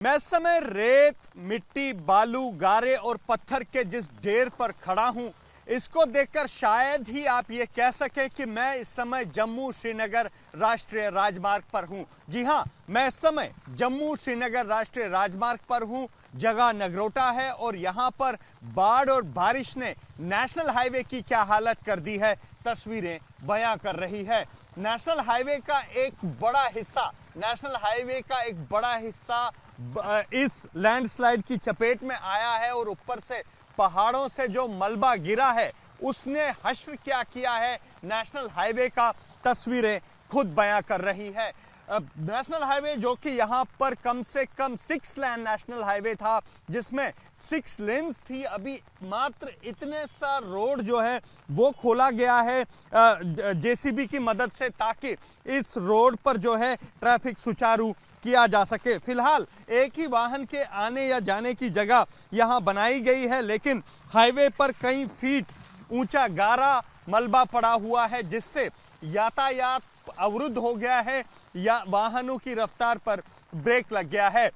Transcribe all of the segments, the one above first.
मैं इस समय रेत, मिट्टी, बालू, गारे और पत्थर के जिस ढेर पर खड़ा हूं, इसको देखकर शायद ही आप ये कह सकें कि मैं इस समय जम्मू श्रीनगर राष्ट्रीय राजमार्ग पर हूं। जी हां, मैं इस समय जम्मू श्रीनगर राष्ट्रीय राजमार्ग पर हूं। जगह नगरोटा है और यहां पर बाढ़ और बारिश ने नेशनल हाईवे की क्या हालत कर दी है, तस्वीरें बयां कर रही है। नेशनल हाईवे का एक बड़ा हिस्सा इस लैंडस्लाइड की चपेट में आया है और ऊपर से पहाड़ों से जो मलबा गिरा है उसने हश्र क्या किया है नेशनल हाईवे का, तस्वीरें खुद बयां कर रही है। नेशनल हाईवे जो कि यहाँ पर कम से कम 6 लेन नेशनल हाईवे था, जिसमें 6 लेन्स थी, अभी मात्र इतने सा रोड जो है वो खोला गया है जेसीबी की मदद से, ताकि इस रोड पर जो है ट्रैफिक सुचारू किया जा सके। फिलहाल एक ही वाहन के आने या जाने की जगह यहां बनाई गई है, लेकिन हाईवे पर कई फीट ऊंचा गारा मलबा पड़ा हुआ है, जिससे यातायात अवरुद्ध हो गया है या वाहनों की रफ्तार पर ब्रेक लग गया है।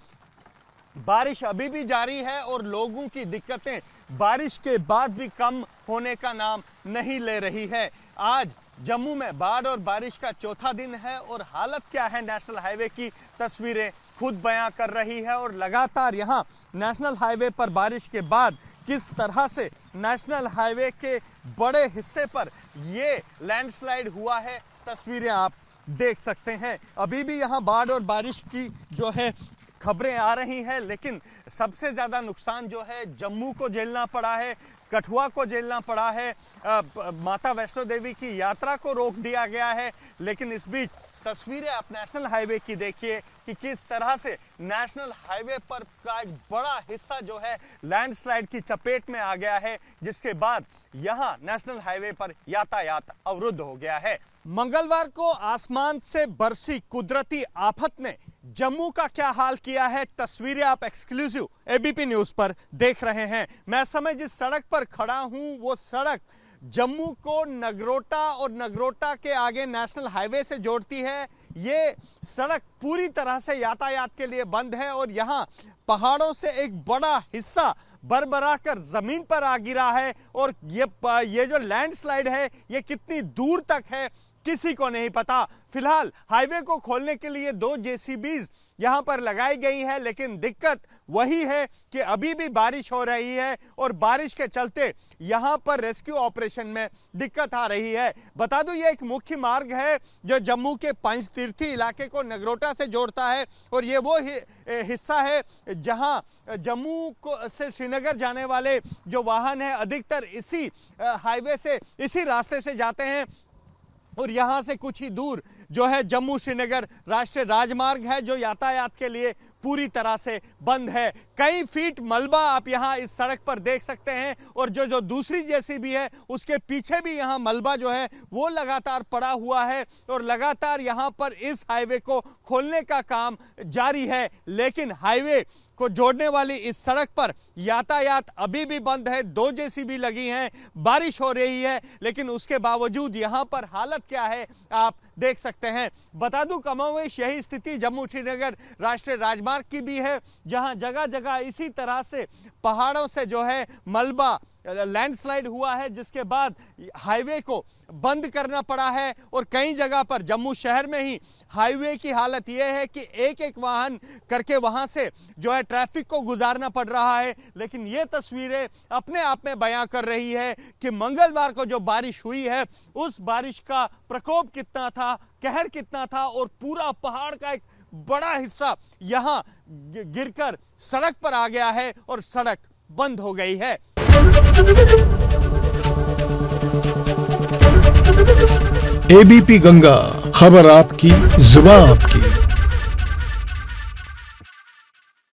बारिश अभी भी जारी है और लोगों की दिक्कतें बारिश के बाद भी कम होने का नाम नहीं ले रही है। आज जम्मू में बाढ़ और बारिश का चौथा दिन है और हालत क्या है नेशनल हाईवे की, तस्वीरें खुद बयां कर रही है। और लगातार यहां नेशनल हाईवे पर बारिश के बाद किस तरह से नेशनल हाईवे के बड़े हिस्से पर ये लैंडस्लाइड हुआ है, तस्वीरें आप देख सकते हैं। अभी भी यहां बाढ़ और बारिश की जो है खबरें आ रही हैं, लेकिन सबसे ज्यादा नुकसान जो है जम्मू को झेलना पड़ा है, कठुआ को झेलना पड़ा है, माता वैष्णो देवी की यात्रा को रोक दिया गया है। लेकिन इस बीच तस्वीरें आप नेशनल हाईवे की देखिए कि किस तरह से नेशनल हाईवे पर का एक बड़ा हिस्सा जो है लैंडस्लाइड की चपेट में आ गया है, जिसके बाद यहां नेशनल हाईवे पर यातायात अवरुद्ध हो गया है। मंगलवार को आसमान से बरसी कुदरती आफत ने जम्मू का क्या हाल किया है, तस्वीरें आप एक्सक्लूसिव एबीपी न्यूज पर देख रहे हैं। मैं समय जिस सड़क पर खड़ा हूं वो सड़क जम्मू को नगरोटा और नगरोटा के आगे नेशनल हाईवे से जोड़ती है। ये सड़क पूरी तरह से यातायात के लिए बंद है और यहाँ पहाड़ों से एक बड़ा हिस्सा बरबरा कर जमीन पर आ गिरा है और ये जो लैंडस्लाइड है ये कितनी दूर तक है किसी को नहीं पता। फिलहाल हाईवे को खोलने के लिए 2 जेसीबीज यहां पर लगाई गई है, लेकिन दिक्कत वही है कि अभी भी बारिश हो रही है और बारिश के चलते यहां पर रेस्क्यू ऑपरेशन में दिक्कत आ रही है। बता दूं ये एक मुख्य मार्ग है जो जम्मू के पंचतीर्थी इलाके को नगरोटा से जोड़ता है और ये वो हिस्सा है जहां जम्मू को से श्रीनगर जाने वाले जो वाहन है अधिकतर इसी हाईवे से, इसी रास्ते से जाते हैं। और यहां से कुछ ही दूर जो है जम्मू श्रीनगर राष्ट्रीय राजमार्ग है, जो यातायात के लिए पूरी तरह से बंद है। कई फीट मलबा आप यहां इस सड़क पर देख सकते हैं और जो दूसरी जेसीबी है उसके पीछे भी यहां मलबा जो है वो लगातार पड़ा हुआ है और लगातार यहां पर इस हाईवे को खोलने का काम जारी है। लेकिन हाईवे को जोड़ने वाली इस सड़क पर यातायात अभी भी बंद है। 2 जेसीबी लगी हैं, बारिश हो रही है, लेकिन उसके बावजूद यहां पर हालत क्या है आप देख सकते हैं। बता दूं कमोवेश यही स्थिति जम्मू श्रीनगर राष्ट्रीय राजमार्ग की भी है, जहां जगह जगह इसी तरह से पहाड़ों से जो है मलबा लैंडस्लाइड हुआ है, जिसके बाद हाईवे को बंद करना पड़ा है। और कई जगह पर जम्मू शहर में ही हाईवे की हालत यह है कि एक एक वाहन करके वहां से जो है ट्रैफिक को गुजारना पड़ रहा है। लेकिन ये तस्वीरें अपने आप में बयां कर रही है कि मंगलवार को जो बारिश हुई है उस बारिश का प्रकोप कितना था, कहर कितना था और पूरा पहाड़ का एक बड़ा हिस्सा यहां गिरकर सड़क पर आ गया है और सड़क बंद हो गई है। एबीपी गंगा, खबर आपकी, जुबान आपकी।